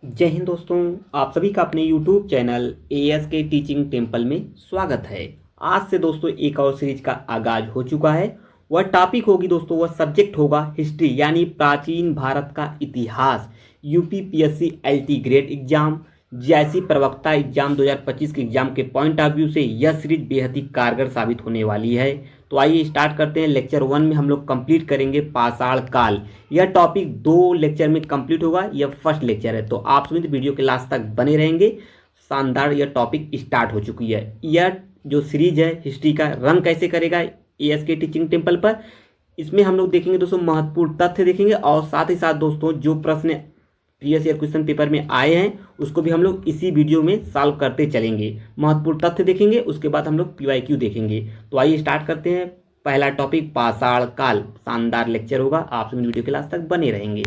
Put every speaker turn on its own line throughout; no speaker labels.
जय हिंद दोस्तों। आप सभी का अपने YouTube channel ASK teaching temple में स्वागत है। आज से दोस्तों एक और सीरीज का आगाज हो चुका है। वह टॉपिक होगी दोस्तों, वह सब्जेक्ट होगा हिस्ट्री यानी प्राचीन भारत का इतिहास। UPPSC LT grade exam, JIC प्रवक्ता एग्जाम 2025 के एग्जाम के पॉइंट ऑफ व्यू से यह सीरीज बेहद ही कारगर साबित होने वाली है। तो आइए स्टार्ट करते हैं। लेक्चर 1 में हम लोग कंप्लीट करेंगे पाषाण काल। यह टॉपिक 2 लेक्चर में कंप्लीट होगा। यह फर्स्ट लेक्चर है, तो आप सभी वीडियो के लास्ट तक बने रहेंगे। शानदार यह टॉपिक स्टार्ट हो चुकी है। यह जो सीरीज है हिस्ट्री का, रन कैसे करेगा ASK टीचिंग टेम्पल पर, इसमें हम लोग देखेंगे दोस्तों महत्वपूर्ण तथ्य देखेंगे, और साथ ही साथ दोस्तों जो प्रश्न प्रीवियस ईयर क्वेश्चन पेपर में आए हैं उसको भी हम लोग इसी वीडियो में सॉल्व करते चलेंगे। महत्वपूर्ण तथ्य देखेंगे, उसके बाद हम लोग PYQ देखेंगे। तो आइए स्टार्ट करते हैं। पहला टॉपिक पाषाण काल, शानदार लेक्चर होगा, आप सभी वीडियो के लास्ट तक बने रहेंगे।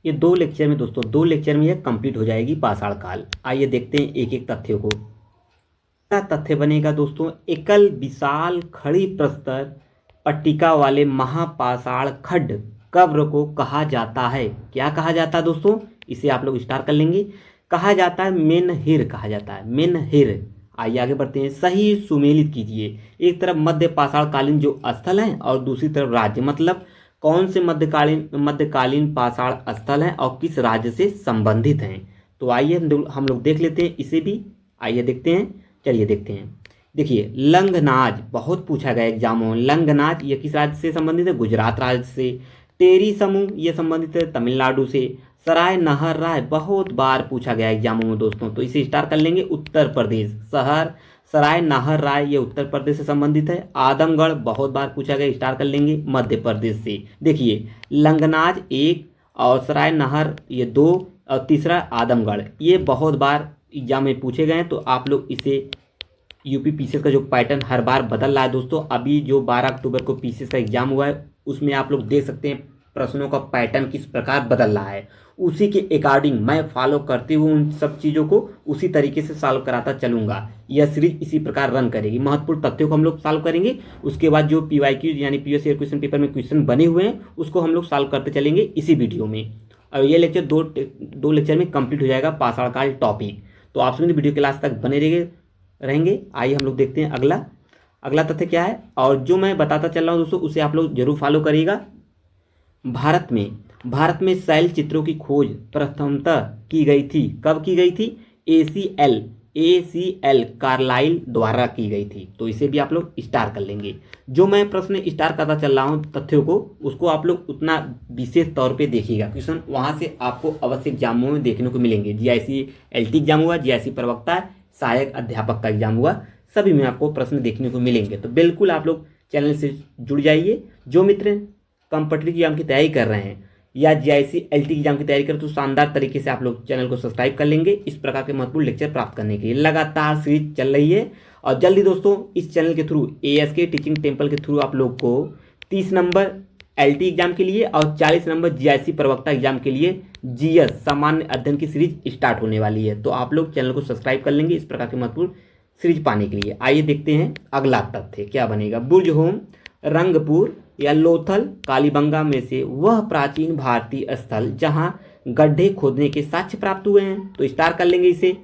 ये 2 लेक्चर में दोस्तों, 2 लेक्चर में यह कंप्लीट हो जाएगी पाषाण काल। आइए देखते हैं एक एक तथ्य को। पहला तथ्य बनेगा दोस्तों, एकल विशाल खड़ी प्रस्तर पट्टिका वाले महापाषाण खड्ड कब्र को कहा जाता है। क्या कहा जाता है दोस्तों, इसे आप लोग स्टार कर लेंगे। कहा जाता है मेनहिर, कहा जाता है मेनहिर। आइए आगे बढ़ते हैं। सही सुमेलित कीजिए। एक तरफ मध्य पाषाण कालीन जो स्थल हैं और दूसरी तरफ राज्य, मतलब कौन से मध्यकालीन पाषाण स्थल हैं और किस राज्य से संबंधित हैं। तो आइए हम लोग देख लेते हैं इसे भी। आइए देखते हैं, चलिए देखते हैं। देखिए लंगनाज बहुत पूछा गया एग्जामों में। लंगनाज ये किस राज्य से संबंधित है? गुजरात राज्य से। टेरी समूह ये संबंधित है तमिलनाडु से। सराय नहर राय बहुत बार पूछा गया एग्जामों में दोस्तों, तो इसे स्टार कर लेंगे उत्तर प्रदेश। शहर सराय नहर राय ये उत्तर प्रदेश से संबंधित है। आदमगढ़ बहुत बार पूछा गया, स्टार कर लेंगे मध्य प्रदेश से। देखिए लंगनाज 1 और सराय नहर ये 2 और तीसरा आदमगढ़, ये बहुत बार एग्जाम में पूछे गए हैं। तो आप लोग इसे UPPCS का जो पैटर्न हर बार बदल रहा है दोस्तों, अभी जो 12 अक्टूबर को PCS का एग्जाम हुआ है उसमें आप लोग देख सकते हैं प्रश्नों का पैटर्न किस प्रकार बदल रहा है। उसी के अकॉर्डिंग मैं फॉलो करते हुए उन सब चीज़ों को उसी तरीके से सॉल्व कराता चलूंगा। यह सीरीज इसी प्रकार रन करेगी। महत्वपूर्ण तथ्यों को हम लोग सॉल्व करेंगे, उसके बाद जो PYQ यानी प्रीवियस ईयर क्वेश्चन पेपर में क्वेश्चन बने हुए हैं उसको हम लोग सॉल्व करते चलेंगे इसी वीडियो में। और ये लेक्चर दो लेक्चर में कंप्लीट हो जाएगा पाषाण काल टॉपिक। तो आप सभी वीडियो के लास्ट तक बने रहेंगे। आइए हम लोग देखते हैं अगला तथ्य क्या है, और जो मैं बताता चल रहा हूँ दोस्तों उसे आप लोग जरूर फॉलो करिएगा। भारत में शैल चित्रों की खोज प्रथमतः की गई थी। कब की गई थी? ACL कार्लाइल द्वारा की गई थी। तो इसे भी आप लोग स्टार कर लेंगे। जो मैं प्रश्न स्टार करता चल रहा हूँ तथ्यों को, उसको आप लोग उतना विशेष तौर पे देखिएगा। क्वेश्चन वहाँ से आपको अवश्य एग्जामों में देखने को मिलेंगे। JIC LT एग्जाम हुआ, JIC प्रवक्ता, सहायक अध्यापक का एग्जाम हुआ, सभी में आपको प्रश्न देखने को मिलेंगे। तो बिल्कुल आप लोग चैनल से जुड़ जाइए। जो मित्र कॉम्पिटिटिव एग्जाम की तैयारी कर रहे हैं या JIC LT एग्जाम की तैयारी कर, तो शानदार तरीके से आप लोग चैनल को सब्सक्राइब कर लेंगे इस प्रकार के महत्वपूर्ण लेक्चर प्राप्त करने के लिए। लगातार सीरीज चल रही है, और जल्दी दोस्तों इस चैनल के थ्रू ASK टीचिंग टेम्पल के थ्रू आप लोग को 30 नंबर LT एग्जाम के लिए और 40 नंबर JIC प्रवक्ता एग्जाम के लिए GS सामान्य अध्ययन की सीरीज स्टार्ट होने वाली है। तो आप लोग चैनल को सब्सक्राइब कर लेंगे इस प्रकार के महत्वपूर्ण सीरीज पाने के लिए। आइए देखते हैं अगला तथ्य क्या बनेगा। बुर्ज होम रंगपुर या लोथल कालीबंगा में से वह प्राचीन भारतीय स्थल जहां गड्ढे खोदने के साक्ष्य प्राप्त हुए हैं। तो स्टार कर लेंगे इसे।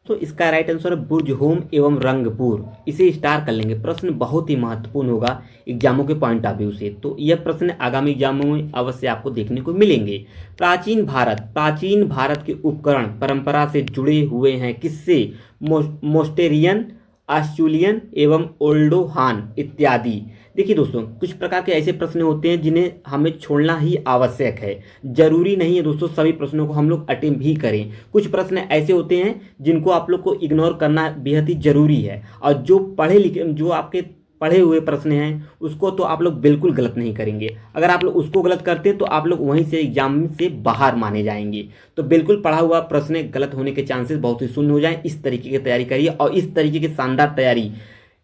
तो इसका राइट आंसर है बुर्ज होम एवं रंगपुर, इसे स्टार कर लेंगे। प्रश्न बहुत ही महत्वपूर्ण होगा एग्जामों के पॉइंट ऑफ व्यू से, तो यह प्रश्न आगामी एग्जामों में अवश्य आपको देखने को मिलेंगे। प्राचीन भारत के उपकरण परंपरा से जुड़े हुए हैं किससे? मोस्टेरियन, ऑस्ट्रेलियन एवं ओल्डोहान इत्यादि। देखिए दोस्तों कुछ प्रकार के ऐसे प्रश्न होते हैं जिन्हें हमें छोड़ना ही आवश्यक है। जरूरी नहीं है दोस्तों सभी प्रश्नों को हम लोग अटेम्प्ट भी करें। कुछ प्रश्न ऐसे होते हैं जिनको आप लोग को इग्नोर करना बेहद ही जरूरी है, और जो आपके पढ़े हुए प्रश्न हैं उसको तो आप लोग बिल्कुल गलत नहीं करेंगे। अगर आप लोग उसको गलत करते हैं तो आप लोग वहीं से एग्जाम से बाहर माने जाएंगे। तो बिल्कुल पढ़ा हुआ प्रश्न गलत होने के चांसेस बहुत ही शून्य हो जाएं। इस तरीके की तैयारी करिए, और इस तरीके की शानदार तैयारी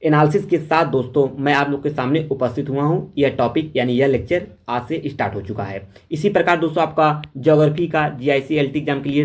एनालिसिस के साथ दोस्तों मैं आप लोग के सामने उपस्थित हुआ हूं। यह टॉपिक यानी यह लेक्चर आज से स्टार्ट हो चुका है। इसी प्रकार दोस्तों आपका ज्योग्राफी का JIC LT एग्जाम के लिए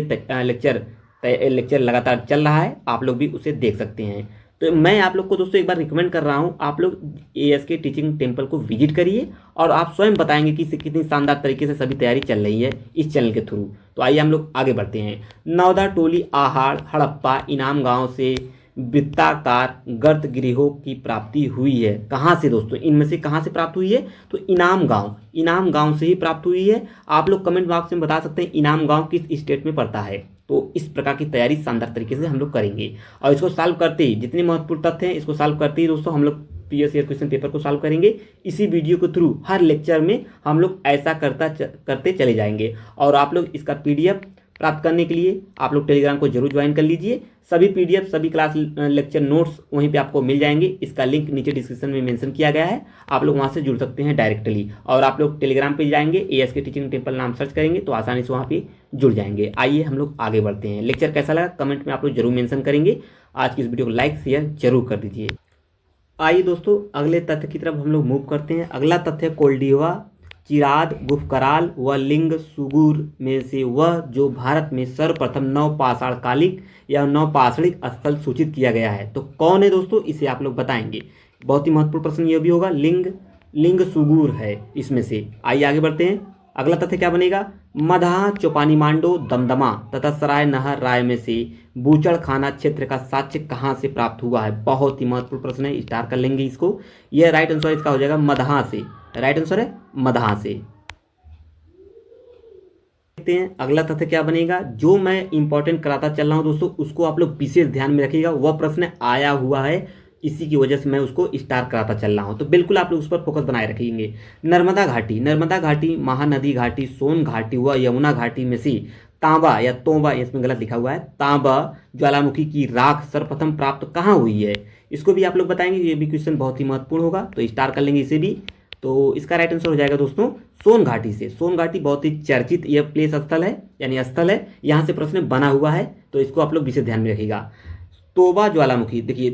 लेक्चर लगातार चल रहा है, आप लोग भी उसे देख सकते हैं। तो मैं आप लोग को दोस्तों एक बार रिकमेंड कर रहा हूँ, आप लोग ASK टीचिंग टेम्पल को विजिट करिए और आप स्वयं बताएंगे कि कितनी शानदार तरीके से सभी तैयारी चल रही है इस चैनल के थ्रू। तो आइए हम लोग आगे बढ़ते हैं। नौदा टोली आहाड़ हड़प्पा इनाम गांव से वृत्ताकार गर्त गृहों की प्राप्ति हुई है। कहाँ से दोस्तों, इनमें से कहाँ से प्राप्त हुई है? तो इनाम गांव से ही प्राप्त हुई है। आप लोग कमेंट बॉक्स में बता सकते हैं इनाम गांव किस स्टेट में पड़ता है। तो इस प्रकार की तैयारी शानदार तरीके से हम लोग करेंगे और इसको सॉल्व करते ही जितने महत्वपूर्ण तथ्य हैं इसको सॉल्व करते ही दोस्तों हम लोग प्रीवियस ईयर क्वेश्चन पेपर को सॉल्व करेंगे। इसी वीडियो के थ्रू हर लेक्चर में हम लोग ऐसा करते चले जाएंगे। और आप लोग इसका PDF प्राप्त करने के लिए आप लोग टेलीग्राम को जरूर ज्वाइन कर लीजिए। सभी PDF सभी क्लास लेक्चर नोट्स वहीं पे आपको मिल जाएंगे। इसका लिंक नीचे डिस्क्रिप्शन में मेंशन किया गया है, आप लोग वहां से जुड़ सकते हैं डायरेक्टली। और आप लोग टेलीग्राम पे जाएंगे, ASK टीचिंग टेम्पल नाम सर्च करेंगे तो आसानी से वहाँ पे जुड़ जाएंगे। आइए हम लोग आगे बढ़ते हैं। लेक्चर कैसा लगा कमेंट में आप लोग जरूर मेंशन करेंगे। आज की इस वीडियो को लाइक शेयर जरूर कर दीजिए। आइए दोस्तों अगले तथ्य की तरफ हम लोग मूव करते हैं। अगला तथ्य कोल्डिवा चिराद गुफकराल व लिंग सुगुर में से वह जो भारत में सर्वप्रथम नवपाषाण कालिक या नवपाषाणिक स्थल सूचित किया गया है। तो कौन है दोस्तों, इसे आप लोग बताएंगे। बहुत ही महत्वपूर्ण प्रश्न यह भी होगा। लिंग सुगुर है इसमें से। आइए आगे बढ़ते हैं। अगला तथ्य क्या बनेगा? मदहा चौपानी मांडो दमदमा तथा सराय नहर राय में से बूचड़ खाना क्षेत्र का साक्ष्य कहाँ से प्राप्त हुआ है। बहुत ही महत्वपूर्ण प्रश्न है, स्टार कर लेंगे इसको। यह राइट आंसर इसका हो जाएगा मदहा से। राइट आंसर है मदहा से। देखते हैं अगला तथ्य क्या बनेगा। जो मैं इंपॉर्टेंट कराता चल रहा हूं दोस्तों उसको आप लोग विशेष ध्यान में रखिएगा। वह प्रश्न आया हुआ है, इसी की वजह से मैं उसको स्टार कराता चल रहा हूं, तो बिल्कुल आप लोग उस पर फोकस बनाए रखेंगे। नर्मदा घाटी, महानदी घाटी, सोन घाटी व यमुना घाटी में से तांबा या तोबा, इसमें गलत लिखा हुआ है, तांबा ज्वालामुखी की राख सर्वप्रथम प्राप्त कहाँ हुई है। इसको भी आप लोग बताएंगे। ये भी क्वेश्चन बहुत ही महत्वपूर्ण होगा, तो स्टार कर लेंगे इसे भी। तो इसका राइट आंसर हो जाएगा दोस्तों सोन घाटी से। सोन घाटी बहुत ही चर्चित यह प्लेस स्थल है, यानी स्थल है, यहाँ से प्रश्न बना हुआ है, तो इसको आप लोग विशेष ध्यान में रखिएगा। तोबा ज्वालामुखी, देखिए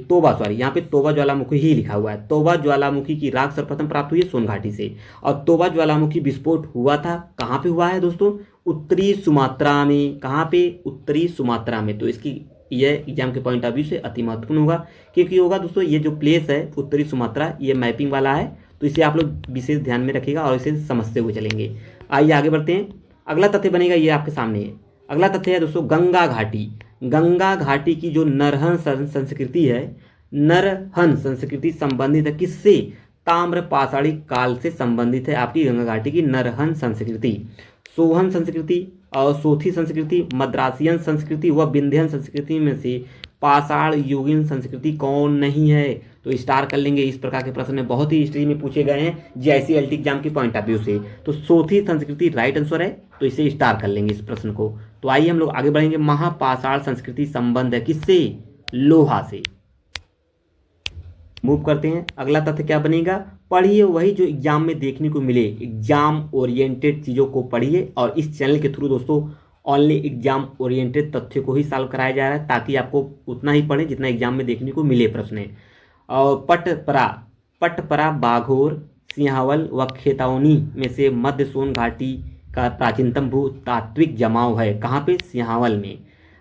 यहाँ पे तोबा ज्वालामुखी ही लिखा हुआ है। तोबा ज्वालामुखी की राख सर्वप्रथम प्राप्त हुई है सोन घाटी से। और तोबा ज्वालामुखी विस्फोट हुआ था, कहाँ पे हुआ है दोस्तों? उत्तरी सुमात्रा में। कहाँ पे? उत्तरी सुमात्रा में। तो इसकी यह एग्जाम के पॉइंट ऑफ व्यू से अति महत्वपूर्ण होगा, क्योंकि होगा दोस्तों ये जो प्लेस है उत्तरी सुमात्रा, ये मैपिंग वाला है, तो इसे आप लोग विशेष ध्यान में रखिएगा और इसे समझते हुए चलेंगे। आइए आगे बढ़ते हैं। अगला तथ्य बनेगा, ये आपके सामने है। अगला तथ्य है दोस्तों गंगा घाटी। गंगा घाटी की जो नरहन संस्कृति है, नरहन संस्कृति संबंधित है किससे? ताम्र पाषाणिक काल से संबंधित है आपकी गंगा घाटी की नरहन संस्कृति। सोहन संस्कृति और सोथी संस्कृति, मद्रासियन संस्कृति व विंध्यन संस्कृति में से पाषाण युगीन संस्कृति कौन नहीं है? तो स्टार कर लेंगे। इस प्रकार के प्रश्न बहुत ही हिस्ट्री में पूछे गए हैं JICLT एग्जाम के पॉइंट ऑफ व्यू से। तो सोथी संस्कृति राइट आंसर है, तो इसे स्टार कर लेंगे इस प्रश्न को। तो आइए हम लोग आगे बढ़ेंगे। महापाषाण संस्कृति संबंध है किससे? लोहा से। मूव करते हैं। अगला तथ्य क्या बनेगा? पढ़िए वही जो एग्जाम में देखने को मिले। एग्जाम ओरिएंटेड चीज़ों को पढ़िए, और इस चैनल के थ्रू दोस्तों ओनली एग्जाम ओरिएंटेड तथ्यों को ही सॉल्व कराया जा रहा है, ताकि आपको उतना ही पढ़ें जितना एग्जाम में देखने को मिले प्रश्न। और पटपरा बाघोर सिंहावल व खेतौनी में से मध्य सोन घाटी का प्राचीनतम भूतात्विक जमाव है। कहाँ पे? सिंहावल में।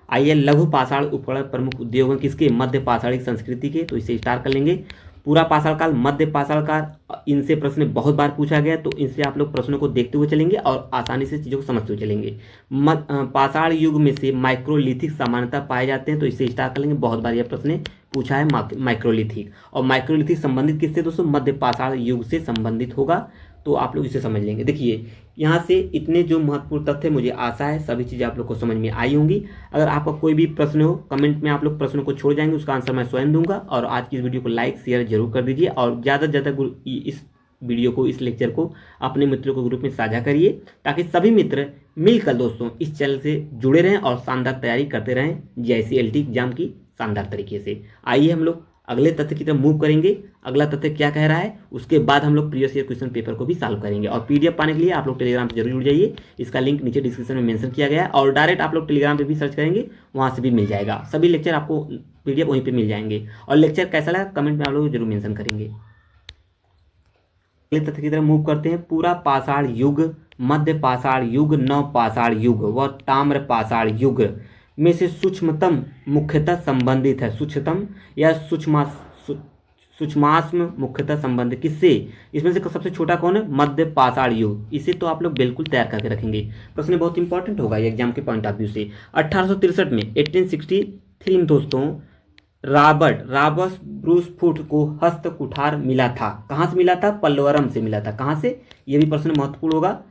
आइए लघु पाषाण उपकरण प्रमुख उद्योग हैं किसके? मध्य पाषाणिक संस्कृति के, तो इसे स्टार कर लेंगे। पूरा पाषाण काल, मध्य पाषाण काल, इनसे प्रश्न बहुत बार पूछा गया, तो इनसे आप लोग प्रश्नों को देखते हुए चलेंगे और आसानी से चीज़ों को समझते हुए चलेंगे। पाषाण युग में से माइक्रोलिथिक सामान्यता पाए जाते हैं, तो इसे स्टार कर लेंगे। बहुत बार यह प्रश्न पूछा है माइक्रोलिथिक। और माइक्रोलिथिक संबंधित किससे दोस्तों? मध्य पाषाण युग से संबंधित होगा, तो आप लोग इसे समझ लेंगे। देखिए यहाँ से इतने जो महत्वपूर्ण तथ्य, मुझे आशा है सभी चीज़ें आप लोग को समझ में आई होंगी। अगर आपका कोई भी प्रश्न हो कमेंट में आप लोग प्रश्नों को छोड़ जाएंगे, उसका आंसर मैं स्वयं दूंगा। और आज की इस वीडियो को लाइक शेयर जरूर कर दीजिए, और ज़्यादा से ज़्यादा इस वीडियो को, इस लेक्चर को अपने मित्रों को ग्रुप में साझा करिए, ताकि सभी मित्र मिलकर दोस्तों इस चैनल से जुड़े रहें और शानदार तैयारी करते रहें JICLT एग्जाम की शानदार तरीके से। आइए हम लोग अगले तथ्य की तरफ मूव करेंगे। अगला तथ्य क्या कह रहा है, उसके बाद हम लोग प्रीवियस ईयर क्वेश्चन पेपर को भी सॉल्व करेंगे। और PDF पाने के लिए आप लोग टेलीग्राम से जरूर जुड़ जाइए। इसका लिंक नीचे डिस्क्रिप्शन में मेंशन किया गया है, और डायरेक्ट आप लोग टेलीग्राम पे भी सर्च करेंगे, वहाँ से भी मिल जाएगा। सभी लेक्चर आपको PDF वहीं पर मिल जाएंगे। और लेक्चर कैसा लगा कमेंट में आप लोग जरूर मेंशन करेंगे। अगले तथ्य की तरफ मूव करते हैं। पूरा पाषाण युग, मध्य पाषाण युग, नव पाषाण युग व ताम्र पाषाण युग में से सूक्ष्मतम मुख्यतः संबंधित है। सूक्ष्मतम या सूक्ष्माश्म मुख्यतः संबंधित किससे? इसमें से सबसे छोटा कौन है? मध्य पाषाण युग। इसे तो आप लोग बिल्कुल तैयार करके रखेंगे। प्रश्न बहुत इंपॉर्टेंट होगा ये एग्जाम के पॉइंट ऑफ व्यू से। 1863 में 1863 में दोस्तों रॉबर्ट ब्रूस फूट को हस्त कुठार मिला था। कहाँ से मिला था? पल्लवरम से मिला था। कहाँ से? ये भी प्रश्न महत्वपूर्ण होगा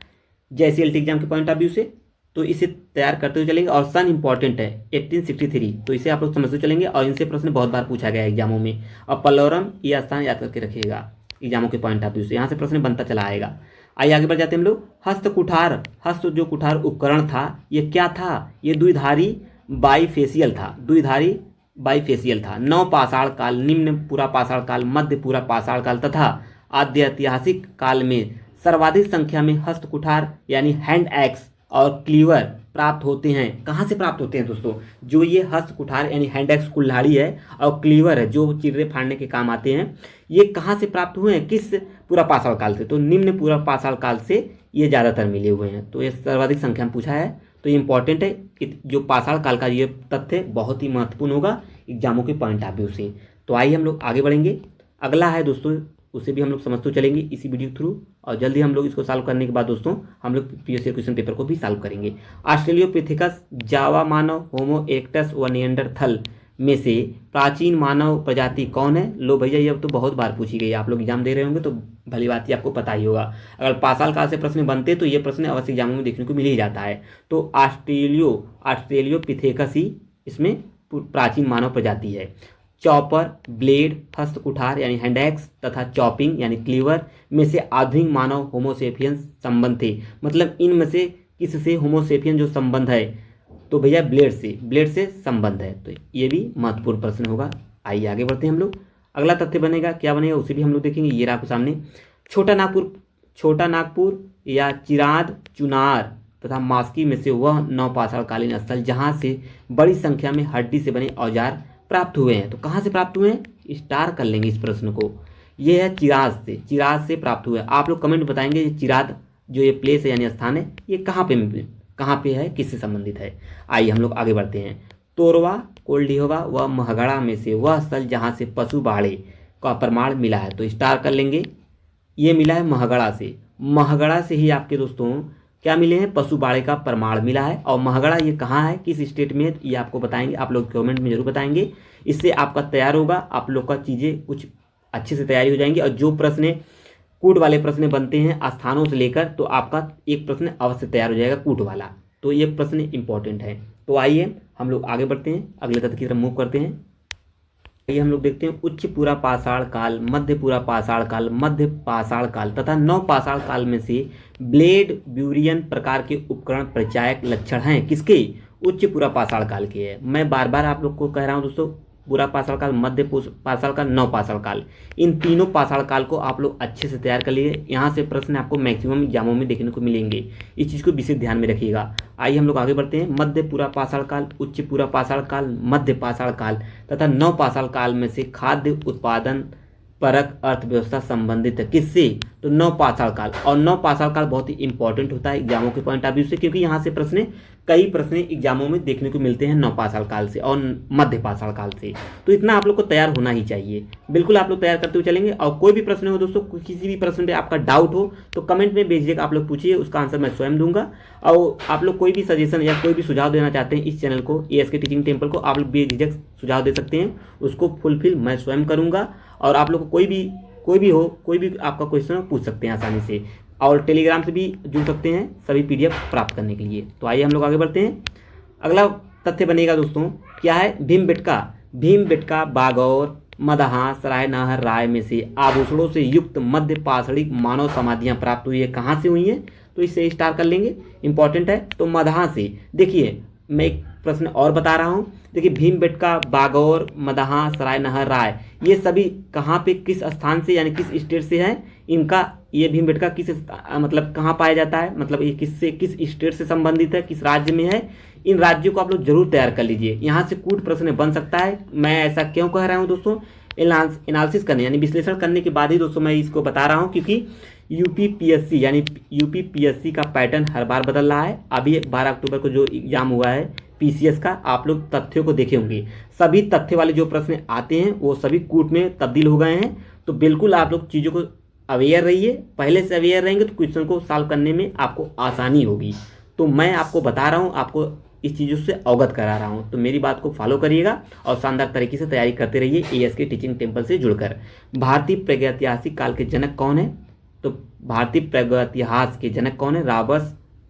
JCLT एग्जाम के पॉइंट ऑफ व्यू से, तो इसे तैयार करते हुए चलेंगे। और सन इंपॉर्टेंट है 1863, तो इसे आप लोग समझते चलेंगे और इनसे प्रश्न बहुत बार पूछा गया है एग्जामों में। और पल्लवरम ये स्थान याद करके रखिएगा एग्जामों के पॉइंट ऑफ व्यू से, यहाँ से प्रश्न बनता चला आएगा। आइए आगे बढ़ जाते हैं हम लोग। हस्त कुठार, हस्त जो कुठार उपकरण था ये क्या था? ये द्विधारी बाईफेसियल था। द्विधारी बाईफेसियल था। नव पाषाण काल, निम्न पूरा पाषाण काल, मध्य पूरा पाषाण काल तथा आद्य ऐतिहासिक काल में सर्वाधिक संख्या में हस्त कुठार यानी हैंड एक्स और क्लीवर प्राप्त होते हैं। कहाँ से प्राप्त होते हैं दोस्तों? जो ये हस्त कुठार यानी हैंड एक्स कुल्हाड़ी है और क्लीवर है जो चिर्रे फाड़ने के काम आते हैं, ये कहाँ से प्राप्त हुए हैं? किस पूरा पाषाण काल से? तो निम्न पूरा पाषाण काल से ये ज़्यादातर मिले हुए हैं। तो ये सर्वाधिक संख्या में पूछा है, तो ये इंपॉर्टेंट है कि जो पाषाण काल का ये तथ्य बहुत ही महत्वपूर्ण होगा एग्जामों के पॉइंट ऑफ व्यू से। तो आइए हम लोग आगे बढ़ेंगे। अगला है दोस्तों, उसे भी हम लोग समझते चलेंगे इसी वीडियो के थ्रू, और जल्दी हम लोग इसको सॉल्व करने के बाद दोस्तों हम लोग PSC क्वेश्चन पेपर को भी सॉल्व करेंगे। ऑस्ट्रेलियोपिथेकस जावा मानव, होमो इरेक्टस व निएंडरथल में से प्राचीन मानव प्रजाति कौन है? लो भैया, ये अब तो बहुत बार पूछी गई है, आप लोग एग्जाम दे रहे होंगे तो भली बात ही आपको पता ही होगा। अगर पाषाण काल से प्रश्न बनते तो ये प्रश्न अवश्य एग्जामों में देखने को मिल ही जाता है। तो ऑस्ट्रेलियोपिथेकस ही इसमें प्राचीन मानव प्रजाति है। चॉपर, ब्लेड, हस्त कुठार यानी हैंड एक्स तथा चॉपिंग यानी क्लीवर में से आधुनिक मानव होमोसेपियंस संबंध थे। मतलब इनमें से किससे होमोसेपियन जो संबंध है? तो भैया ब्लेड से संबंध है। तो ये भी महत्वपूर्ण प्रश्न होगा। आइए आगे बढ़ते हैं हम लोग। अगला तथ्य बनेगा, क्या बनेगा उसे भी हम लोग देखेंगे। ये रहा आपके सामने, छोटा नागपुर या चिराद, चुनार तथा मास्की में से वह नवपाषाणकालीन स्थल जहाँ से बड़ी संख्या में हड्डी से बने औजार प्राप्त हुए हैं। तो कहाँ से प्राप्त हुए हैं? स्टार कर लेंगे इस प्रश्न को। ये है चिराज से प्राप्त हुए। आप लोग कमेंट बताएंगे ये चिराद जो ये प्लेस है यानी स्थान है, ये कहाँ पे है, किससे संबंधित है। आइए हम लोग आगे बढ़ते हैं। तोरवा, कोल्डिहोवा व महगड़ा में से वह स्थल जहाँ से पशु बाड़े का प्रमाण मिला है। तो स्टार कर लेंगे, ये मिला है महगड़ा से। महगड़ा से ही आपके दोस्तों क्या मिले हैं? पशु बाड़े का प्रमाण मिला है। और महगड़ा ये कहाँ है, किस स्टेट में है, ये आपको बताएंगे, आप लोग कमेंट में जरूर बताएंगे। इससे आपका तैयार होगा, आप लोग का चीज़ें कुछ अच्छे से तैयारी हो जाएंगी। और जो प्रश्न कूट वाले प्रश्न बनते हैं स्थानों से लेकर, तो आपका एक प्रश्न अवश्य तैयार हो जाएगा कूट वाला। तो ये प्रश्न इंपॉर्टेंट है। तो आइए हम लोग आगे बढ़ते हैं, अगले तथ्य की तरफ मूव करते हैं। आइए हम लोग देखते हैं उच्च पूरा पाषाण काल, मध्य पूरा पाषाण काल, मध्य पाषाण काल तथा नव पाषाण काल में से ब्लेड ब्यूरियन प्रकार के उपकरण परिचायक लक्षण हैं किसके? उच्च पूरा पाषाण काल के है। मैं बार बार आप लोग को कह रहा हूँ दोस्तों, पूरा पाषाण काल, मध्य पाषाण काल, नव पाषाण काल, इन तीनों पाषाण काल को आप लोग अच्छे से तैयार कर लिए। यहाँ से प्रश्न आपको मैक्सिमम एग्जामों में देखने को मिलेंगे, इस चीज़ को विशेष ध्यान में रखिएगा। आइए हम लोग आगे बढ़ते हैं। मध्य पूरा पाषाण काल, उच्च पूरा पाषाण काल, मध्य पाषाण काल तथा नव पाषाण काल में से खाद्य उत्पादन परक अर्थव्यवस्था संबंधित है किससे? तो नव पाषाण काल। और नव पाषाण काल बहुत ही इंपॉर्टेंट होता है एग्जामों के पॉइंट ऑफ व्यू से, क्योंकि यहाँ से कई प्रश्न एग्जामों में देखने को मिलते हैं नव पाषाण काल से और मध्य पाषाण काल से। तो इतना आप लोग को तैयार होना ही चाहिए, बिल्कुल आप लोग तैयार करते हुए चलेंगे। और कोई भी प्रश्न हो दोस्तों, किसी भी प्रश्न पे आपका डाउट हो तो कमेंट में भेजिएगा, आप लोग पूछिए, उसका आंसर मैं स्वयं दूंगा। और आप लोग कोई भी सजेशन या कोई भी सुझाव देना चाहते हैं इस चैनल को, ASK टीचिंग टेम्पल को, आप लोग बेझिझक सुझाव दे सकते हैं, उसको फुलफिल मैं स्वयं करूँगा। और आप लोग को कोई भी आपका क्वेश्चन पूछ सकते हैं आसानी से। और टेलीग्राम से भी जुड़ सकते हैं सभी PDF प्राप्त करने के लिए। तो आइए हम लोग आगे बढ़ते हैं। अगला तथ्य बनेगा दोस्तों, क्या है? भीमबेटका बागौर, मदहा, सरायनहर राय में से आभूषणों से युक्त मध्य पाषाणिक मानव समाधियां प्राप्त हुई है। कहाँ से हुई हैं? तो इससे स्टार कर लेंगे, इंपॉर्टेंट है। तो मदहा से, देखिए मैं एक प्रश्न और बता रहा हूँ। देखिए भीमबेटका, बागौर, मदहा, सरायनहर राय, ये सभी कहाँ पे, किस स्थान से यानी किस स्टेट से है इनका? ये भीमबेटका मतलब कहाँ पाया जाता है, मतलब ये किस स्टेट से संबंधित है, किस राज्य में है? इन राज्यों को आप लोग जरूर तैयार कर लीजिए, यहाँ से कूट प्रश्न बन सकता है। मैं ऐसा क्यों कह रहा हूँ दोस्तों? एनालिसिस करने यानी विश्लेषण करने के बाद ही दोस्तों मैं इसको बता रहा हूँ, क्योंकि UPPSC यानी UPPSC का पैटर्न हर बार बदल रहा है। अभी 12 अक्टूबर को जो एग्जाम हुआ है पीसीएस का आप लोग तथ्यों को देखे होंगे। सभी तथ्य वाले जो प्रश्न आते हैं वो सभी कूट में तब्दील हो गए हैं। तो बिल्कुल आप लोग चीज़ों को अवेयर रहिए, पहले से अवेयर रहेंगे तो क्वेश्चन को सॉल्व करने में आपको आसानी होगी। तो मैं आपको बता रहा हूँ, आपको इस चीज़ों से अवगत करा रहा हूँ, तो मेरी बात को फॉलो करिएगा और शानदार तरीके से तैयारी करते रहिए एएसके टीचिंग टेम्पल से जुड़कर। भारतीय प्रागैतिहासिक काल के जनक कौन है? तो भारतीय प्रागैतिहास के जनक कौन है? Robert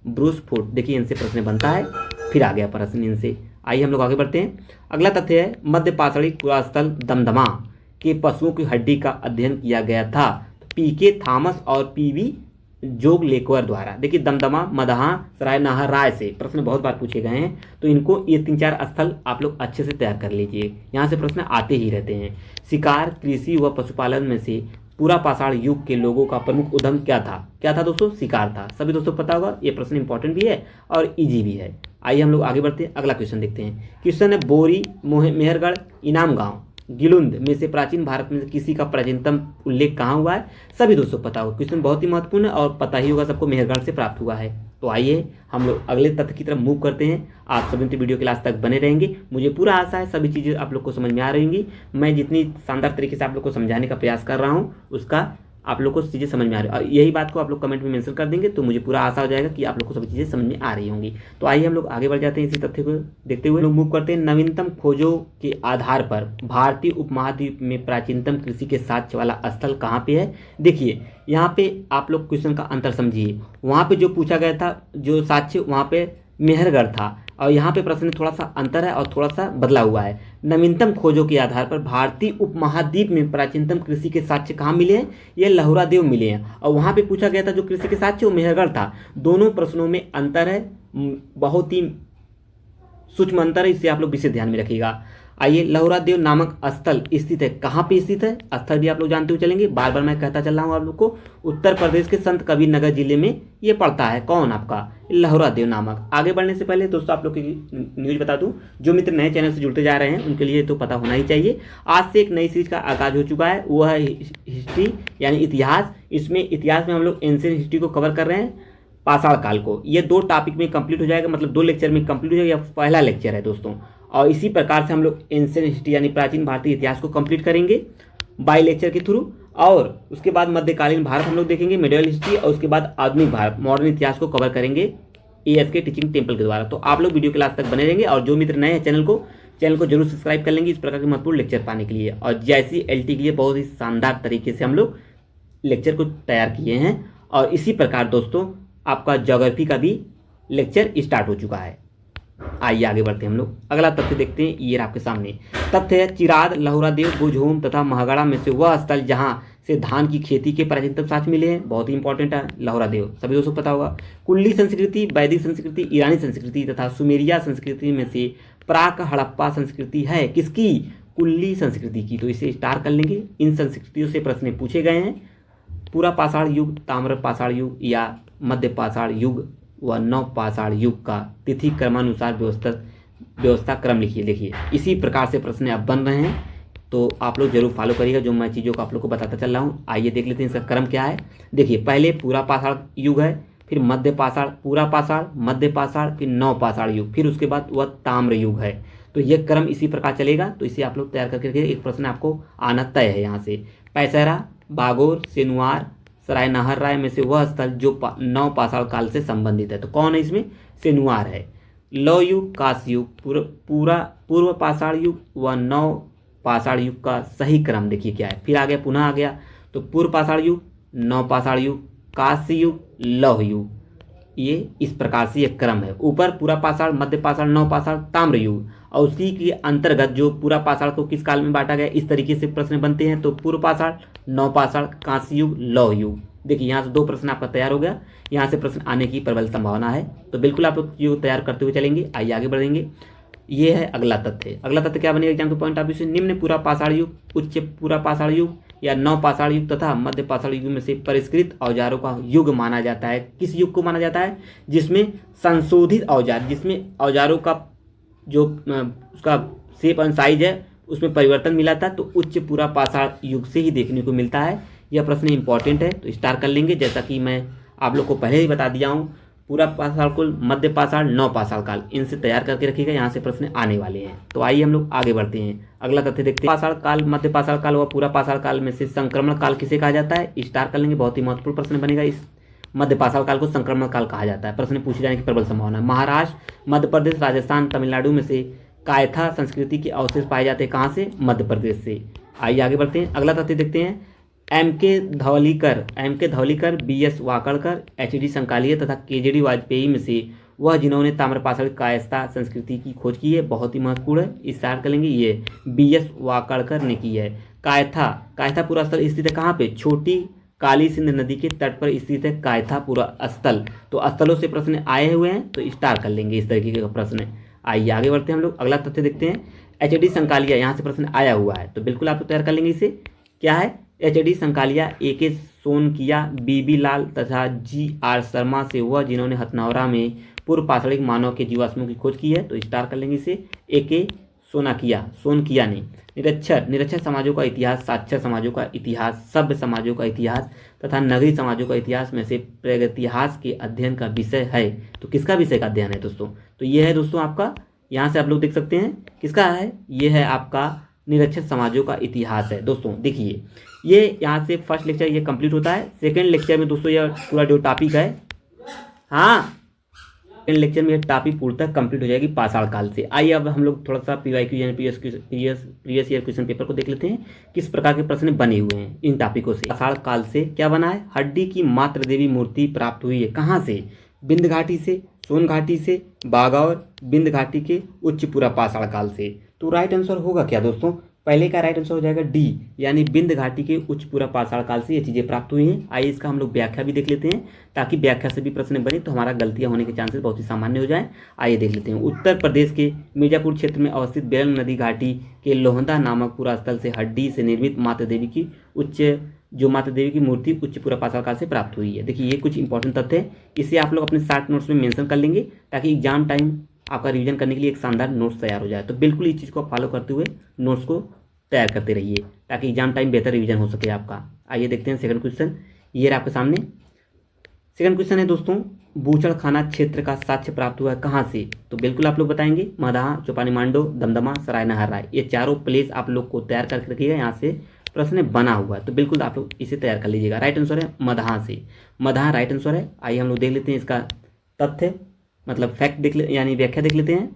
Bruce Foote. देखिए इनसे प्रश्न बनता है, फिर आ गया प्रश्न इनसे। आइए हम लोग आगे बढ़ते हैं। अगला तथ्य है मध्य पाषाणी पुरास्थल दमदमा के पशुओं की हड्डी का अध्ययन किया गया था पीके थॉमस और पीवी जोग लेकवर द्वारा। देखिए दमदमा, मदहा, सराय नाहर राय से प्रश्न बहुत बार पूछे गए हैं, तो इनको ये 3-4 स्थल आप लोग अच्छे से तैयार कर लीजिए, यहाँ से प्रश्न आते ही रहते हैं। शिकार, कृषि व पशुपालन में से पूरा पाषाण युग के लोगों का प्रमुख उद्यम क्या था? क्या था दोस्तों? शिकार था। सभी दोस्तों पता होगा, ये प्रश्न इंपॉर्टेंट भी है और इजी भी है। आइए हम लोग आगे बढ़ते हैं, अगला क्वेश्चन देखते हैं। क्वेश्चन है बोरी, मेहरगढ़, इनाम गांव, गिलुंद में से प्राचीन भारत में किसी का प्राचीनतम उल्लेख कहाँ हुआ है? सभी दोस्तों पता होगा, क्वेश्चन बहुत ही महत्वपूर्ण है और पता ही होगा सबको, मेहरगढ़ से प्राप्त हुआ है। तो आइए हम लोग अगले तथ्य की तरफ मूव करते हैं। आप सभी तो वीडियो के लास्ट तक बने रहेंगे, मुझे पूरा आशा है सभी चीज़ें आप लोग को समझ में आ रही होंगी। मैं जितनी शानदार तरीके से आप लोग को समझाने का प्रयास कर रहा हूँ उसका आप लोग को चीज़ें समझ में आ रही है, और यही बात को आप लोग कमेंट में मेंशन कर देंगे तो मुझे पूरा आशा हो जाएगा कि आप लोग को सभी चीज़ें समझ में आ रही होंगी। तो आइए हम लोग आगे बढ़ जाते हैं, इसी तथ्य को देखते हुए लोग मूव करते हैं। नवीनतम खोजों के आधार पर भारतीय उपमहाद्वीप में प्राचीनतम कृषि के साक्ष्य वाला स्थल कहाँ पे है? देखिए यहाँ पे आप लोग क्वेश्चन का अंतर समझिए। वहाँ पे जो पूछा गया था जो साक्ष्य, वहाँ पे मेहरगढ़ था, और यहाँ पे प्रश्न थोड़ा सा अंतर है और थोड़ा सा बदला हुआ है। नवीनतम खोजों के आधार पर भारतीय उपमहाद्वीप में प्राचीनतम कृषि के साक्ष्य कहाँ मिले हैं? ये लहुरा देव मिले हैं, और वहाँ पे पूछा गया था जो कृषि के साक्ष्य वो मेहरगढ़ था। दोनों प्रश्नों में अंतर है, बहुत ही सूक्ष्म अंतर है, इससे आप लोग विशेष ध्यान में रखिएगा। आइए, लहुरा देव नामक स्थल स्थित है, कहाँ पे स्थित है? स्थल भी आप लोग जानते हुए चलेंगे, बार बार मैं कहता चल रहा हूँ आप लोग को। उत्तर प्रदेश के संत कबीर नगर जिले में ये पड़ता है। कौन? आपका लहुरा देव नामक। आगे बढ़ने से पहले दोस्तों आप लोग की न्यूज बता दूं, जो मित्र नए चैनल से जुड़ते जा रहे हैं उनके लिए तो पता होना ही चाहिए। आज से एक नई सीरीज का आगाज हो चुका है, वो है हिस्ट्री यानी इतिहास। इसमें इतिहास में हम लोग एंशिएंट हिस्ट्री को कवर कर रहे हैं, पाषाण काल को। ये 2 टॉपिक में कंप्लीट हो जाएगा, मतलब 2 लेक्चर में कंप्लीट हो जाएगा, पहला लेक्चर है दोस्तों। और इसी प्रकार से हम लोग एंशिएंट हिस्ट्री यानी प्राचीन भारतीय इतिहास को कंप्लीट करेंगे बाई लेक्चर के थ्रू, और उसके बाद मध्यकालीन भारत हम लोग देखेंगे, मिडिवल हिस्ट्री, और उसके बाद आधुनिक भारत मॉडर्न इतिहास को कवर करेंगे एएसके टीचिंग टेम्पल के द्वारा। तो आप लोग वीडियो के लास्ट तक बने रहेंगे, और जो मित्र नए हैं चैनल को जरूर सब्सक्राइब कर लेंगे इस प्रकार के महत्वपूर्ण लेक्चर पाने के लिए। और जैसी एलटी के लिए बहुत ही शानदार तरीके से हम लोग लेक्चर को तैयार किए हैं, और इसी प्रकार दोस्तों आपका ज्योग्राफी का भी लेक्चर स्टार्ट हो चुका है। आइए आगे बढ़ते हैं हम लोग, अगला तथ्य देखते हैं। ये आपके सामने तथ्य है, चिराद, लहुरा देव, गुजहोम तथा महागढ़ा में से वह स्थल जहां से धान की खेती के प्राचीनतम साक्ष्य मिले हैं। बहुत ही इंपॉर्टेंट है लहुरा देव, सभी दोस्तों पता होगा। कुल्ली संस्कृति, वैदिक संस्कृति, ईरानी संस्कृति तथा सुमेरिया संस्कृति में से प्राक हड़प्पा संस्कृति है किसकी? कुल्ली संस्कृति की। तो इसे स्टार कर लेंगे। इन संस्कृतियों से प्रश्न पूछे गए हैं। पूरा पाषाण युग, ताम्र पाषाण युग या मध्य पाषाण युग व नव पाषाण युग का तिथि क्रमानुसार व्यवस्था क्रम लिखिए। देखिए इसी प्रकार से प्रश्न अब बन रहे हैं, तो आप लोग जरूर फॉलो करिएगा जो मैं चीज़ों को आप लोग को बताता चल रहा हूँ। आइए देख लेते हैं इसका क्रम क्या है। देखिए पहले पूरा पाषाण युग है, फिर मध्य पाषाण, पूरा पाषाण, मध्य पाषाण, फिर नव पाषाण युग, फिर उसके बाद वह ताम्र युग है। तो यह क्रम इसी प्रकार चलेगा। तो इसे आप लोग तैयार करके रखिए। एक प्रश्न आपको आना तय है यहाँ से। पैसरा, बागोर, सेनुआर, सराय नाहर राय में से वह स्थल जो नव पाषाण काल से संबंधित है। तो कौन है इसमें? सेनुआर है। लौ युग, कांस्य युग, पूर्व पाषाण युग व नव पाषाण युग का सही क्रम देखिए क्या है। फिर आ गया, पुनः आ गया, तो पूर्व पाषाण युग, नव पाषाण युग, कांस्य युग, लौह युग, ये इस प्रकार से एक क्रम है। ऊपर पूरा पाषाण, मध्य पाषाण, नव पाषाण, ताम्र युग, और उसी के अंतर्गत जो पूरा पाषाण को किस काल में बांटा गया, इस तरीके से प्रश्न बनते हैं। तो पूर्व पाषाण, नव पाषाण, कांस्य युग, लौह युग। देखिए यहाँ से 2 प्रश्न आपका तैयार हो गया, यहाँ से प्रश्न आने की प्रबल संभावना है। तो बिल्कुल आप लोग ये तैयार करते हुए चलेंगे। आइए आगे बढ़ेंगे। ये है अगला तथ्य। अगला तथ्य क्या बनेगा एग्जाम के पॉइंट ऑफ व्यू से? निम्न पूरा पाषाण युग, उच्च पूरा पाषाण युग या नव पाषाण युग तथा मध्य पाषाण युग में से परिष्कृत औजारों का युग माना जाता है। किस युग को माना जाता है? जिसमें संशोधित औजार, जिसमें औजारों का जो उसका शेप एंड साइज है उसमें परिवर्तन मिला था, तो उच्च पूरा पाषाण युग से ही देखने को मिलता है। यह प्रश्न इंपॉर्टेंट है, तो स्टार कर लेंगे। जैसा कि मैं आप लोग को पहले ही बता दिया हूँ, पूरा पाषाण काल, मध्य पाषाण, नव पाषाण काल, इनसे तैयार करके रखिएगा, यहाँ से प्रश्न आने वाले हैं। तो आइए हम लोग आगे बढ़ते हैं, अगला तथ्य देखते हैं। पाषाण काल, मध्य पाषाण काल व पूरा पाषाण काल में से संक्रमण काल किसे कहा जाता है? स्टार कर लेंगे, बहुत ही महत्वपूर्ण प्रश्न बनेगा। इस मध्य पाषाण काल को संक्रमण काल कहा जाता है, प्रश्न पूछे जाने की प्रबल संभावना है। महाराष्ट्र, मध्य प्रदेश, राजस्थान, तमिलनाडु में से कायथा संस्कृति के अवशेष पाए जाते हैं कहाँ से? मध्य प्रदेश से। आइए आगे बढ़ते हैं, अगला तथ्य देखते हैं। M K Dhavalikar, B S Wakadkar, H D Sankalia तथा के जे डी वाजपेयी में से वह जिन्होंने ताम्रपाषाण कायस्था संस्कृति की खोज की है, बहुत ही महत्वपूर्ण है, इस सार करेंगे, ये बी एस वाकड़कर ने की है। कायथा पूरा स्थल स्थित है कहाँ पे? छोटी काली सिंध नदी के तट पर स्थित है कायथा पूरा स्थल। तो स्थलों से प्रश्न आए हुए हैं तो स्टार कर लेंगे, इस तरीके का प्रश्न। आइए आगे बढ़ते हैं हम लोग, अगला तथ्य देखते हैं। एच डी संकालिया, यहाँ से प्रश्न आया हुआ है तो बिल्कुल आप तैयार कर लेंगे इसे। क्या है? एच डी संकालिया, ए के सोनकिया, बी बी लाल तथा जी आर शर्मा से वह जिन्होंने हथनौरा में पूर्व पाषाणिक मानव के जीवाश्मों की खोज की है, तो स्टार कर लेंगे इसे। ए के सोनकिया ने। निरक्षर समाजों का इतिहास, साक्षर समाजों का इतिहास, सभ्य समाजों का इतिहास तथा नगरीय समाजों का इतिहास में से प्रागैतिहास के अध्ययन का विषय है। तो किसका विषय का अध्ययन है दोस्तों? तो ये है दोस्तों आपका, यहाँ से आप लोग देख सकते हैं किसका है, ये है आपका निरक्षर समाजों का इतिहास है। दोस्तों देखिए, ये यहाँ से फर्स्ट लेक्चर ये कंप्लीट होता है। सेकंड लेक्चर में दोस्तों यह पूरा जो टॉपिक है, हाँ, सेकंड लेक्चर में यह टॉपिक पूर्णतः कंप्लीट हो जाएगी पाषाण काल से। आइए अब हम लोग थोड़ा सा PYQ यानी प्रीवियस ईयर क्वेश्चन पेपर को देख लेते हैं, किस प्रकार के प्रश्न बने हुए हैं इन टॉपिकों से। पाषाण काल से क्या बना है? हड्डी की मात्र देवी मूर्ति प्राप्त हुई है, कहाँ से? बिंद घाटी से, सोन घाटी से, बागौर, बिंद घाटी के उच्च पूरा पाषाण काल से। तो राइट आंसर होगा क्या दोस्तों? पहले का राइट आंसर हो जाएगा डी, यानी बिंद घाटी के उच्च पूरा पाषाण काल से ये चीज़ें प्राप्त हुई हैं। आइए इसका हम लोग व्याख्या भी देख लेते हैं, ताकि व्याख्या से भी प्रश्न बने तो हमारा गलतियां होने के चांसेस बहुत ही सामान्य हो जाएं। आइए देख लेते हैं। उत्तर प्रदेश के मिर्जापुर क्षेत्र में अवस्थित बेरंग नदी घाटी के लोहंदा नामक पूरा स्थल से हड्डी से निर्मित माता देवी की मूर्ति उच्च पूरा पाषाण काल से प्राप्त हुई है। देखिए ये कुछ इंपॉर्टेंट तथ्य है, इसे आप लोग अपने शॉर्ट नोट्स में मेंशन कर लेंगे, ताकि एग्जाम टाइम आपका रिवीजन करने के लिए एक शानदार नोट्स तैयार हो जाए। तो बिल्कुल इस चीज़ को फॉलो करते हुए नोट्स को तैयार करते रहिए, ताकि एग्जाम टाइम बेहतर रिवीजन हो सके आपका। आइए देखते हैं सेकंड क्वेश्चन, ये रहा आपके सामने। सेकंड क्वेश्चन है दोस्तों, बूचड़खाना क्षेत्र का साक्ष्य प्राप्त हुआ है कहाँ से? तो बिल्कुल आप लोग बताएंगे, मदाहा, चौपानी मांडो, दमदमा, सराय नहर राय, ये चारों प्लेस आप लोग को तैयार करके रखिएगा, यहाँ से प्रश्न बना हुआ है तो बिल्कुल आप लोग इसे तैयार कर लीजिएगा। राइट आंसर है मदाहा से, मदाहा राइट आंसर है। आइए हम लोग देख लेते हैं इसका तथ्य, मतलब फैक्ट देख ले, यानी व्याख्या देख लेते हैं।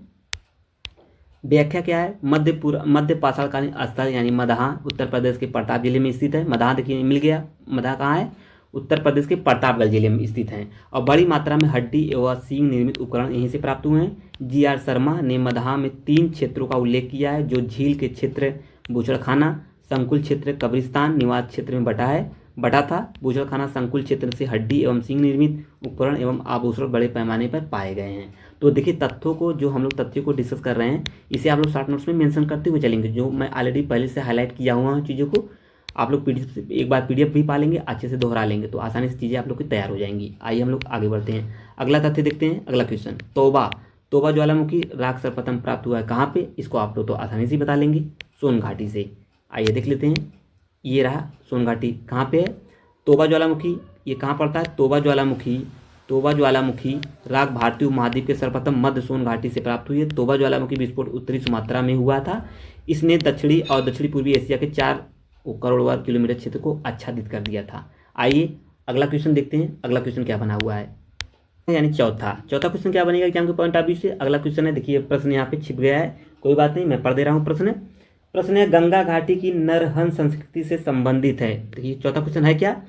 व्याख्या क्या है? मध्य पाषाणकालीन स्थल यानी मदाहा उत्तर प्रदेश के प्रताप जिले में स्थित है। मदाहा देखिए मिल गया, मदाहा कहाँ है? उत्तर प्रदेश के प्रतापगढ़ जिले में स्थित है, और बड़ी मात्रा में हड्डी एवं सींग निर्मित उपकरण यहीं से प्राप्त हुए हैं। जी आर शर्मा ने मदाहा में 3 क्षेत्रों का उल्लेख किया है, जो झील के क्षेत्र बूचड़खाना, संकुल क्षेत्र कब्रिस्तान निवास क्षेत्र में बटा था। बूचड़खाना संकुल क्षेत्र से हड्डी एवं सींग निर्मित उपकरण एवं आभूषण बड़े पैमाने पर पाए गए हैं। तो देखिए तथ्यों को, जो हम लोग तथ्यों को डिस्कस कर रहे हैं, इसे आप लोग शॉर्ट नोट्स में मेंशन करते हुए चलेंगे, जो मैं ऑलरेडी पहले से हाईलाइट किया हुआ हूँ चीज़ों को। आप लोग एक बार PDF भी पा लेंगे, अच्छे से दोहरा लेंगे, तो आसानी से चीज़ें आप लोग की तैयार हो जाएंगी। आइए हम लोग आगे बढ़ते हैं, अगला तथ्य देखते हैं। अगला क्वेश्चन, तोबा ज्वालामुखी राग सर्वप्रथम प्राप्त हुआ है कहाँ पे? इसको आप लोग तो आसानी से बता लेंगे, सोन घाटी से। आइए देख लेते हैं, ये रहा सोन घाटी कहाँ पे है। तोबा ज्वालामुखी ये कहाँ पड़ता है? तोबा ज्वालामुखी राग भारतीय उपमहाद्वीप के सर्वप्रथम मध्य सोन घाटी से प्राप्त हुई है। तोबा ज्वालामुखी विस्फोट उत्तरी सुमात्रा में हुआ था। इसने दक्षिणी और दक्षिणी पूर्वी एशिया के 4 करोड़ वर्ग किलोमीटर क्षेत्र को आच्छादित कर दिया था। आइए अगला क्वेश्चन देखते हैं, अगला क्वेश्चन क्या बना हुआ है, यानी चौथा क्वेश्चन क्या बनेगा एग्जाम के पॉइंट ऑफ व्यू से। अगला क्वेश्चन है, देखिए प्रश्न यहाँ पे छिप गया है, कोई बात नहीं, मैं पढ़ दे रहा हूँ। प्रश्न है, गंगा घाटी की नरहंस संस्कृति से संबंधित है। देखिए चौथा क्वेश्चन है क्या?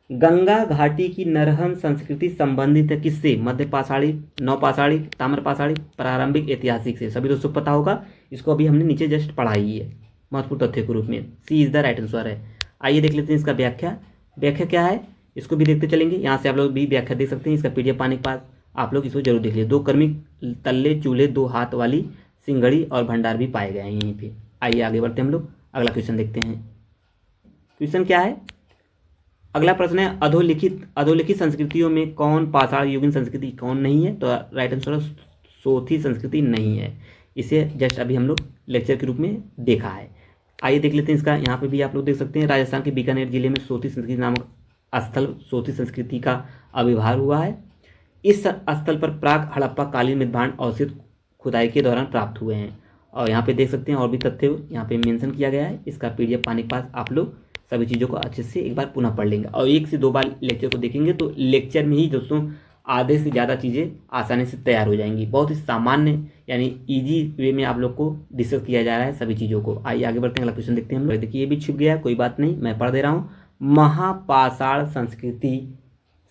गंगा घाटी की नरहंस संस्कृति संबंधित है किससे? मध्य पाषाणी, नवपाषाणी, ताम्रपाषाणी, प्रारंभिक ऐतिहासिक से। सभी दोस्तों पता होगा, इसको अभी हमने नीचे जस्ट पढ़ा ही है महत्वपूर्ण तथ्य के रूप में। सी इज द राइट आंसर है। आइए देख लेते हैं इसका व्याख्या क्या है, इसको भी देखते चलेंगे। यहाँ से आप लोग भी व्याख्या देख सकते हैं, इसका PDF पाने के बाद आप लोग इसको जरूर देख लीजिए। 2 कर्मिक तल्ले चूल्हे, 2 हाथ वाली सिंगड़ी और भंडार भी पाए गए हैं यहीं पे। आइए आगे बढ़ते हैं हम लोग, अगला क्वेश्चन देखते हैं। क्वेश्चन क्या है? अगला प्रश्न है, अधोलिखित संस्कृतियों में कौन पाषाण युगीन संस्कृति कौन नहीं है? तो राइट आंसर सोथी संस्कृति नहीं है। इसे जस्ट अभी हम लोग लेक्चर के रूप में देखा है। आइए देख लेते हैं इसका, यहाँ पे भी आप लोग देख सकते हैं, राजस्थान के बीकानेर जिले में सोथी संस्कृति नामक स्थल सोथी संस्कृति का आविर्भाव हुआ है। इस स्थल पर प्राक हड़प्पा कालीन मृदभांड अवशेष खुदाई के दौरान प्राप्त हुए हैं। और यहाँ पे देख सकते हैं और भी तथ्य यहाँ पे मेंशन किया गया है। इसका पीडीएफ पाने के पास आप लोग सभी चीज़ों को अच्छे से एक बार पुनः पढ़ लेंगे और 1 से 2 बार लेक्चर को देखेंगे तो लेक्चर में ही दोस्तों आधे से ज़्यादा चीज़ें आसानी से तैयार हो जाएंगी। बहुत ही सामान्य यानी इजी वे में आप लोग को डिस्कस किया जा रहा है सभी चीज़ों को। आइए आगे बढ़ते हैं, अगला क्वेश्चन देखते हैं हम लोग। देखिए ये भी छुप गया, कोई बात नहीं, मैं पढ़ दे रहा हूँ। महापाषाण संस्कृति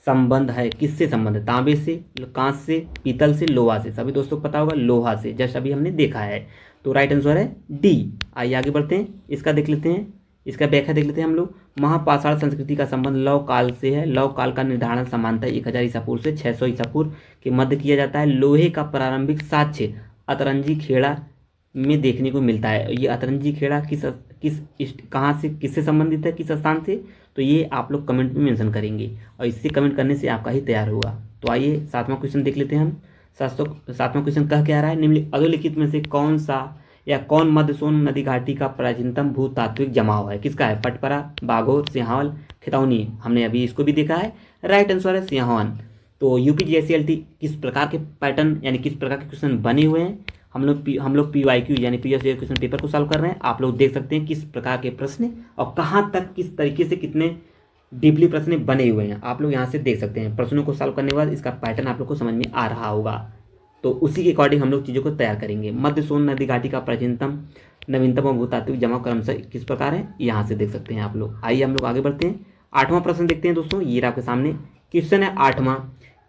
संबंध है, किससे संबंध है? तांबे से, कांच से, पीतल से, लोहा से। सभी दोस्तों को पता होगा लोहा से, जस्ट अभी हमने देखा है, तो राइट आंसर है डी। आइए आगे बढ़ते हैं, इसका देख लेते हैं, इसका व्याख्या देख लेते हैं हम लोग। महापाषाण संस्कृति का संबंध लव काल से है। लव काल का निर्धारण सामान्यतः 1000 ईसा पूर्व से 600 ईसा पूर्व के मध्य किया जाता है। लोहे का प्रारंभिक साक्ष्य अतरंजी खेड़ा में देखने को मिलता है। ये अतरंजी खेड़ा कहाँ से, किससे संबंधित है, किस स्थान से, तो ये आप लोग कमेंट में मेंशन करेंगे और इससे कमेंट करने से आपका ही तैयार होगा। तो आइए 7वां क्वेश्चन देख लेते हैं हम। 7वां क्वेश्चन कह क्या रहा है? निम्नलिखित अधोलिखित में से कौन सा या कौन मध्य सोन नदी घाटी का प्राचीनतम भूतात्विक जमाव है? किसका है? पटपरा, बाघोर, सिंहावल, खितौनी। हमने अभी इसको भी देखा है, राइट आंसर है सिंहावन। तो यूपीजीएससीएलटी किस प्रकार के पैटर्न यानी किस प्रकार के क्वेश्चन बने हुए हैं, हम लोग पीवाईक्यू यानी प्रीवियस ईयर क्वेश्चन पेपर को सॉल्व कर रहे हैं। आप लोग देख सकते हैं किस प्रकार के प्रश्न और कहाँ तक किस तरीके से कितने डीपली प्रश्न बने हुए हैं, आप लोग यहाँ से देख सकते हैं। प्रश्नों को सॉल्व करने के बाद इसका पैटर्न आप लोग को समझ में आ रहा होगा, तो उसी के अकॉर्डिंग हम लोग चीज़ों को तैयार करेंगे। मध्य सोन नदी घाटी का प्राचीनतम नवीनतम और भूतात्विक जमाव क्रमशः किस प्रकार है, यहाँ से देख सकते हैं आप लोग। आइए हम लोग आगे बढ़ते हैं, 8वां प्रश्न देखते हैं दोस्तों। ये आपके सामने क्वेश्चन है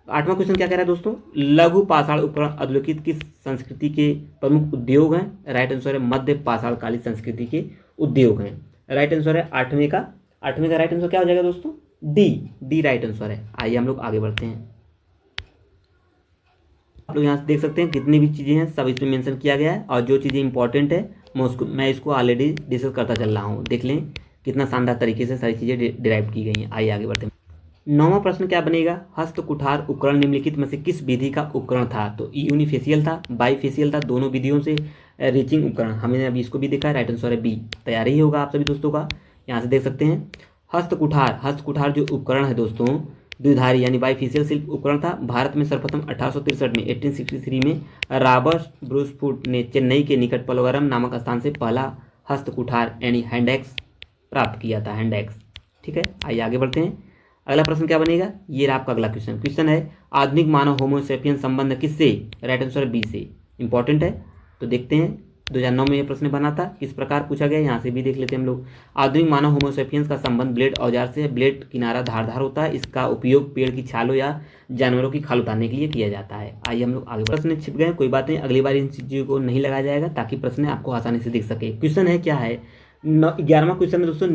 8वां क्वेश्चन क्या कह रहा है दोस्तों? लघु पाषाण उपकरण अधोलिखित किस संस्कृति के प्रमुख उद्योग हैं? राइट आंसर है मध्य पाषाण कालीन संस्कृति के उद्योग हैं। राइट आंसर है 8वें का राइट आंसर क्या हो जाएगा दोस्तों? डी राइट आंसर है। आइए हम लोग आगे बढ़ते हैं। आप लोग यहाँ से देख सकते हैं कितनी भी चीज़ें हैं सब इसमें मेंशन किया गया है और जो चीज़ें इंपॉर्टेंट है मैं इसको ऑलरेडी डिस्कस करता चल रहा हूँ। देख लें कितना शानदार तरीके से सारी चीज़ें डिराइव की गई हैं। आइए आगे बढ़ते हैं। 9वां प्रश्न क्या बनेगा? हस्त कुठार उपकरण निम्नलिखित में से किस विधि का उपकरण था? तो यूनिफेशियल था, बाईफेशियल था, दोनों विधियों से रीचिंग उपकरण। हमने अभी इसको भी देखा है, राइट आंसर है बी। तैयार ही होगा आप सभी दोस्तों का। यहाँ से देख सकते हैं हस्त कुठार जो उपकरण है दोस्तों द्विधारी यानी बाईफेशियल शिल्प उपकरण था। भारत में सर्वप्रथम 1863 में 1863 में रॉबर्ट ब्रूसफुट ने चेन्नई के निकट पलवरम नामक स्थान से पहला हस्त कुठार यानी हैंडएक्स प्राप्त किया था, हैंडएक्स। ठीक है, आइए आगे बढ़ते हैं। अगला प्रश्न क्या बनेगा? ये रहा आपका अगला क्वेश्चन है आधुनिक मानव होमोसेपियन संबंध किससे? राइट आंसर बी से। इंपॉर्टेंट है, तो देखते हैं 2009 में यह प्रश्न बना था, किस प्रकार पूछा गया, यहाँ से भी देख लेते हैं हम लोग। आधुनिक मानव होमोसेपियंस का संबंध ब्लेड औजार से है। ब्लेड किनारा धारदार होता है, इसका उपयोग पेड़ की छालों या जानवरों की खाल उतारने के लिए किया जाता है। आइए हम लोग आगे। प्रश्न छिप गए, कोई बात नहीं, अगली बार इन चीज़ों को नहीं लगाया जाएगा ताकि प्रश्न आपको आसानी से दिख सके। क्वेश्चन है क्या है? 11वां क्वेश्चन है दोस्तों,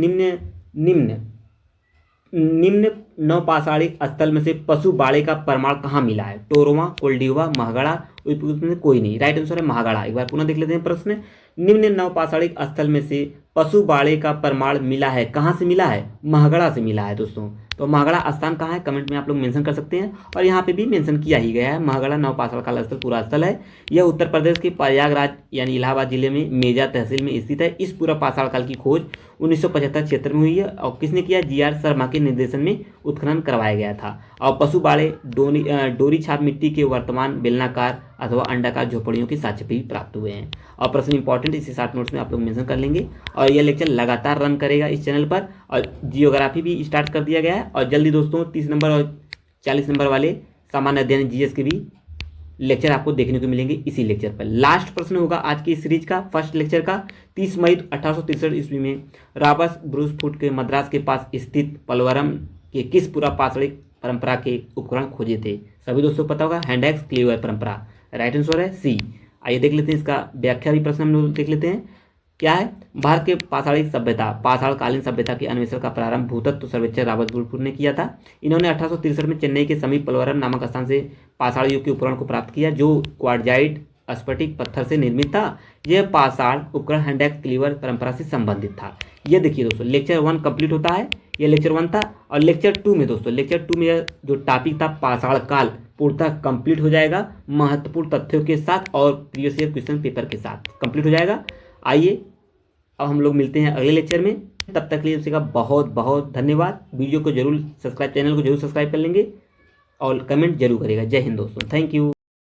निम्न नवपाषाणिक स्थल में से पशु बाड़े का प्रमाण कहाँ मिला है? टोरवा, कोल्डिवा, महगड़ा, में कोई नहीं। राइट आंसर है महागड़ा। एक बार पुनः देख लेते हैं प्रश्न। निम्न नवपाषाणिक स्थल में से पशु बाड़े का प्रमाण मिला है, कहाँ से मिला है? महगड़ा से मिला है दोस्तों। तो महगड़ा स्थान कहाँ है? कमेंट में आप लोग मेंशन कर सकते हैं और यहाँ पे भी मेंशन किया ही गया है। महगड़ा नवपाषाण काल स्थल पूरा स्थल है। यह उत्तर प्रदेश के प्रयागराज यानी इलाहाबाद जिले में मेजा तहसील में स्थित है। इस पूरा पाषाण काल की खोज 1975 क्षेत्र में हुई है और किसने किया? GR शर्मा के निर्देशन में उत्खनन करवाया गया था। और पशु बाड़े डोरी छाप मिट्टी के वर्तमान बेलनाकार अथवा अंडाकार झोपड़ियों के साक्ष्य भी प्राप्त हुए हैं। और प्रश्न इंपॉर्टेंट इसे 60 नोट्स में आप लोग मेंशन कर लेंगे और यह लेक्चर लगातार रन करेगा इस चैनल पर। और जियोग्राफी भी स्टार्ट कर दिया गया है और जल्दी दोस्तों 30 नंबर और 40 नंबर वाले सामान्य अध्ययन GS के भी लेक्चर आपको देखने को मिलेंगे इसी लेक्चर पर। लास्ट प्रश्न होगा आज की सीरीज का, फर्स्ट लेक्चर का। 30 मई 1863 ईस्वी में रॉबर्ट ब्रूसफुट के मद्रास के पास स्थित पलवरम के किस पूरा पाषाणिक परंपरा के उपकरण खोजे थे? सभी दोस्तों को पता होगा, हैंडएक्स क्लीवर परंपरा। राइट आंसर है सी। आइए देख लेते हैं इसका व्याख्या भी प्रश्न हम लोग देख लेते हैं। क्या है? भारत के पाषाणिक सभ्यता पाषाणकालीन सभ्यता के अन्वेषण का प्रारंभ भूतत्व सर्वेक्षण रॉबर्ट ब्रूसफुट ने किया था। इन्होंने 1863 में चेन्नई के समीप पलवरम नामक स्थान से पाषाण युग के उपकरण को प्राप्त किया जो क्वार्टजाइट स्फटिक पत्थर से निर्मित था। यह पाषाण उपकरण हैंडएक्स क्लीवर परंपरा से संबंधित था। ये देखिए दोस्तों, लेक्चर 1 कंप्लीट होता है, ये लेक्चर 1 था। और लेक्चर 2 में दोस्तों, लेक्चर 2 में जो टॉपिक था पाषाण काल पूर्णतः कंप्लीट हो जाएगा, महत्वपूर्ण तथ्यों के साथ और प्रीवियस ईयर क्वेश्चन पेपर के साथ कंप्लीट हो जाएगा। आइए अब हम लोग मिलते हैं अगले लेक्चर में, तब तक के लिए उसी का बहुत बहुत धन्यवाद। वीडियो को जरूर सब्सक्राइब, चैनल को जरूर सब्सक्राइब कर लेंगे। और कमेंट जरूर करेगा। जय हिंद दोस्तों, थैंक यू।